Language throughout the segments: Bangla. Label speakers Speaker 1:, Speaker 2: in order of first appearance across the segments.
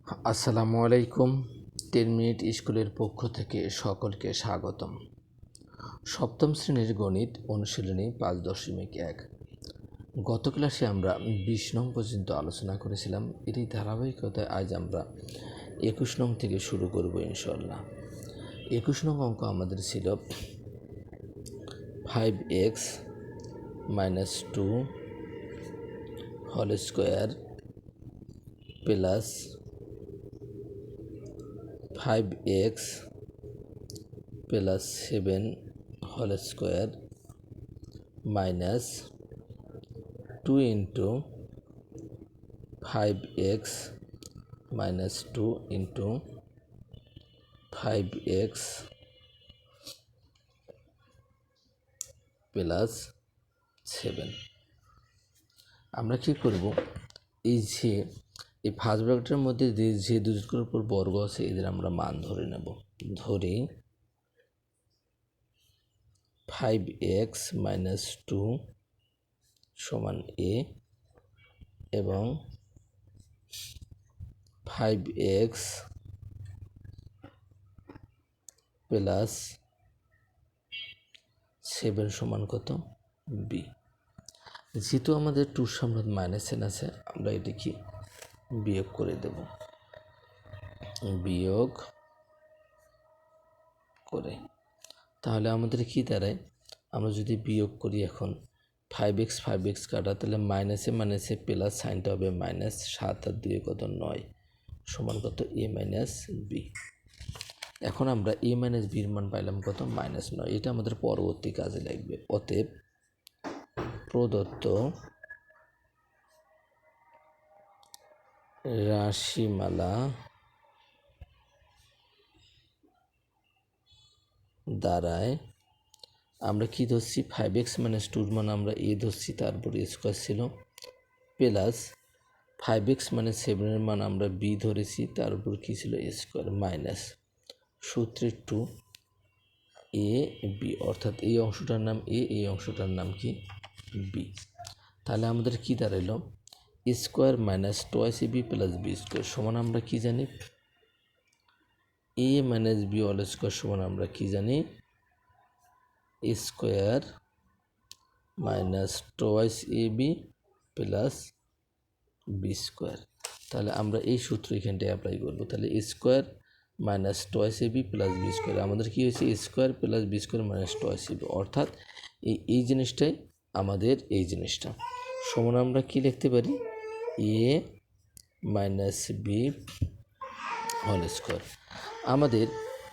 Speaker 1: আসসালামু আলাইকুম। 10 মিনিট স্কুলের পক্ষ থেকে সকলকে স্বাগতম। সপ্তম শ্রেণীর গণিত অনুশীলনী 5.1। গত ক্লাসে আমরা 20 নং পর্যন্ত আলোচনা করেছিলাম। এরই ধারাবাহিকতায় আজ আমরা 21 নং থেকে শুরু করব ইনশাআল্লাহ। 21 নং অঙ্ক আমাদের ছিল 5x - 2 whole square plus 5x plus 7 whole square minus 2 into 5x minus 2 into 5x plus 7। আমরা কী করব, এই ফার্স্ট ব্র্যাকেটের মধ্যে যে দুটোর উপর বর্গ আছে এদের আমরা মান ধরে নেব। ধরি 5x - 2 সমান a এবং 5x প্লাস 7 সমান কত b। যেহেতু আমাদের 2 সামনে -n আছে, আমরা এটি কি বিয়োগ করে দেব। বিয়োগ করে তাহলে আমাদের কি দাঁড়ায়, আমরা যদি বিয়োগ করি এখন 5x কাটা, তাহলে মাইনাসে প্লাস সাইনটা হবে মাইনাস, 7 আর 2 কত 9 সমান কত a - b। এখন আমরা a - bর মান পাইলাম কত -9। এটা আমাদের পরবর্তী কাজে লাগবে। অতএব প্রদত্ত রাশিমালা দ্বারায় আমরা কি ধরছি, 5x - 2 মান আমরা a ধরছি, তারপর স্কোয়ার ছিল, প্লাস 5x - 7 মান আমরা b ধরেছি, তার উপর কী ছিল স্কোয়ার, মাইনাস সূত্রের 2 a b, অর্থাৎ এই অংশটার নাম a, এই অংশটার নাম কি b। তাহলে আমাদের কি দাঁড়াইল, square minus twice ab plus b square সমান আমরা কি জানি, a - b অল স্কোয়ার সমান আমরা কি জানি, square minus twice ab plus B square. তাহলে আমরা এই সূত্র এখানটায় অ্যাপ্লাই করবো। তাহলে square minus twice AB plus B square, আমাদের কী হয়েছে square plus B square minus twice AB, অর্থাৎ এই জিনিসটাই আমাদের এই জিনিসটা সমান আমরা কি লিখতে পারি, এ মাইনাস বি হোল স্কোয়ার। আমাদের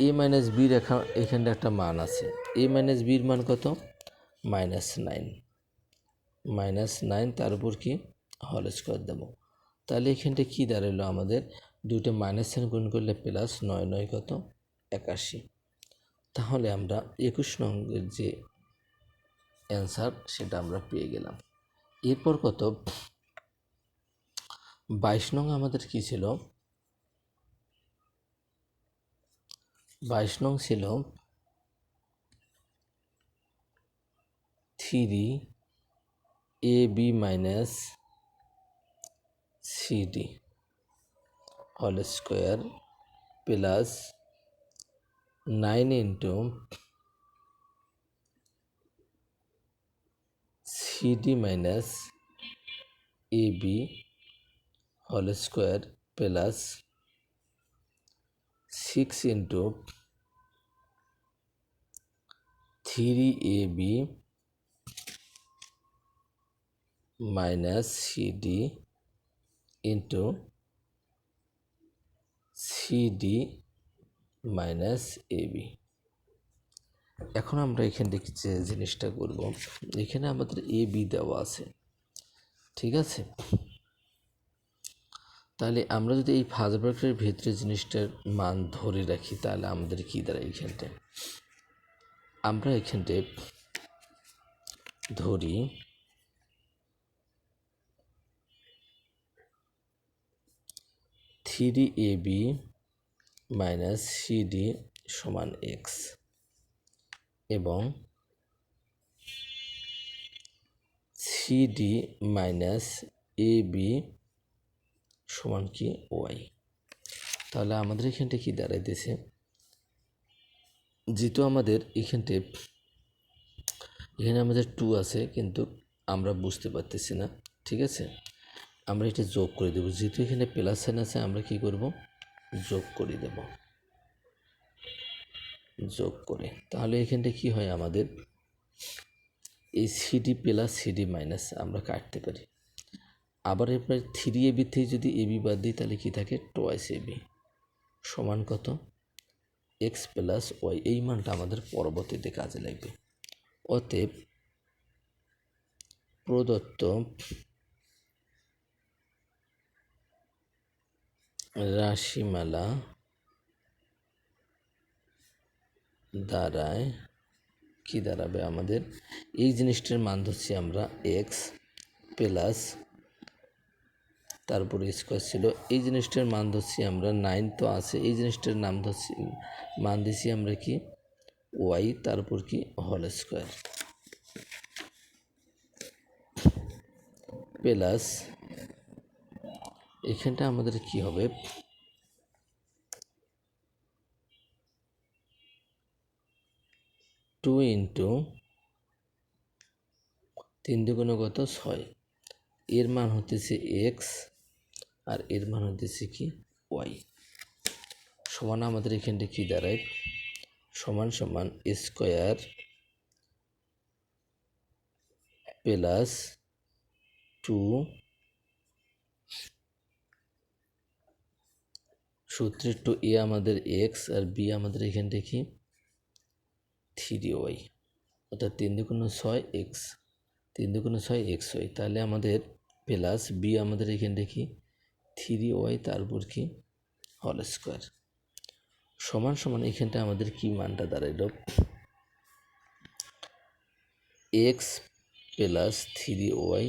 Speaker 1: এ মাইনাস বির এখানটা একটা মান আছে, এ মাইনাস বির মান কত -9, তার উপর কি হোল স্কোয়ার দেবো। তাহলে এখানটা কি দাঁড়ালো, আমাদের দুইটা মাইনাস সাইন গুণ করলে প্লাস, 9 9 কত 81। তাহলে আমরা 21 নংয়ের যে অ্যান্সার সেটা আমরা পেয়ে গেলাম। এরপর কত 22 নং আমাদের কি ছিল, 22 নং ছিল 3ab minus cd whole square plus 9 into cd minus ab whole square plus 6 into 3ab minus cd into cd minus ab। এখন আমরা এখান থেকে যে জিনিসটা করব, এখানে আমাদের এ বি দেওয়া আছে, ঠিক আছে। তাহলে আমরা যদি এই ফার্স্ট ব্র্যাকেটের ভিতরে জিনিসটার মান ধরে রাখি, তাহলে আমাদের কী দাঁড়ায়, এইখানটায় আমরা এখানটায় ধরি 3ab মাইনাস cd সমান x এবং cd মাইনাস ab সমান কি y। তাহলে আমাদের এখানটা কি দাঁড়াইতেছে, যেহেতু আমাদের এখানে আমাদের 2 আছে কিন্তু আমরা বুঝতে পারতেছি না, ঠিক আছে, আমরা এটা যোগ করে দেব, যেহেতু এখানে প্লাস সাইন আছে আমরা কি করব, যোগ করে দেব, যোগ করে। তাহলে এখানটা কি হয়, আমাদের এই সিডি প্লাস সিডি মাইনাস আমরা কাটতে পারি। আবার এরপরে 3ab থেকে যদি এবি বাদ দিই তাহলে কি থাকে, টোয়াইস এবি সমান কত, এক্স প্লাস ওয়াই। এই মানটা আমাদের পরবর্তীতে কাজে লাগবে। অতএব প্রদত্ত রাশিমালা দ্বারায় কি দাঁড়াবে, আমাদের এই জিনিসটার মান ধরছি আমরা এক্স প্লাস, তারপরে স্কোয়ার ছিল, এই জিনিসটার মান ধরছি আমরা 9 তো আছে, এই জিনিসটার নাম ধরছি মান দিছি আমরা কি ওয়াই, তারপর কি হোল স্কোয়ার প্লাস এখানটা আমাদের কি হবে, 2 ইন্টু 3 দুগুণে কত 6, এর মান হতেছে এক্স আর এর মান হতেছে কি ওয়াই, সমান আমাদের এখানটা কি দাঁড়ায়, সমান সমান স্কোয়ার প্লাস 2 সূত্রের 2 এ আমাদের এক্স আর বি আমাদের এখানটা কি 3y, অর্থাৎ 3 দুগুণে 6 এক্স, 3 দুগুণে 6 এক্স ওয়াই, তাহলে আমাদের প্লাস বি আমাদের এখানটা কি 3y, তারপর কি হোল স্কোয়ার সমান সমান এখানটা আমাদের কি মানটা দাঁড়াইল, x plus 3y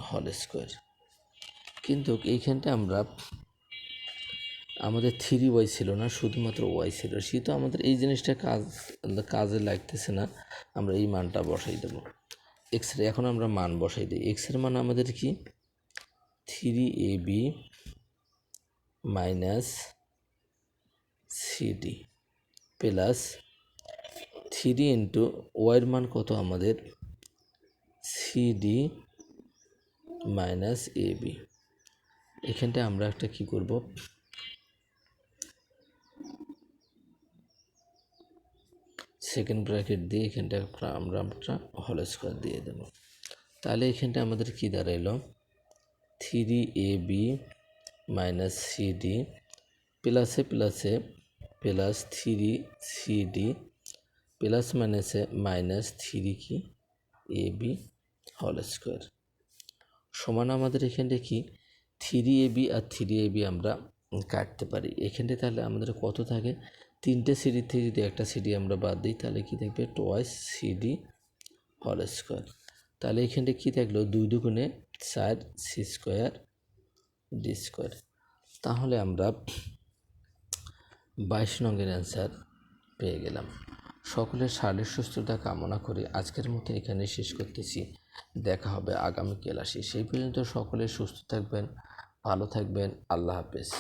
Speaker 1: whole square. কিন্তু এইখানটা আমরা আমাদের 3y ছিল না, শুধুমাত্র ওয়াই ছিল, সেহেতু আমাদের এই জিনিসটা কাজে লাগতেছে না, আমরা এই মানটা বসাই দেব এক্স এর। এখন আমরা মান বসাই দিই, এক্সের মান আমাদের কি 3ab minus CD plus 3 into ওয়াইয়ের মান কত আমাদের সিডি মাইনাস এবি। এখানটা আমরা একটা কি করব, সেকেন্ড ব্র্যাকেট দিয়ে এখানটা আমরা একটা হোল স্কোয়ার দিয়ে দেব। তাহলে এখানটা আমাদের কি দাঁড়াইলো 3ab মাইনাস সিডি প্লাসে প্লাসে প্লাস 3cd প্লাস মাইনাসে মাইনাস 3 কি এবি হোল স্কোয়ার সমান আমাদের এখানটা কি 3ab আর 3ab আমরা কাটতে পারি এখানটা। তাহলে আমাদের কত থাকে, 3টে সিডি থেকে যদি একটা সিডি আমরা বাদ দিই তাহলে কি থাকবে টোয়াইস সিডি হোল স্কোয়ার। তাহলে এখানটা কি থাকলো 2 দুগুণে 4 সি স্কোয়ার ডি স্কোয়ার। তাহলে আমরা 22 নংয়ের অ্যান্সার পেয়ে গেলাম। সকলের শারীরিক সুস্থতা কামনা করে আজকের মতো এখানে শেষ করতেছি। দেখা হবে আগামী ক্লাসে, সেই পর্যন্ত সকলে সুস্থ থাকবেন, ভালো থাকবেন। আল্লাহ হাফেজ।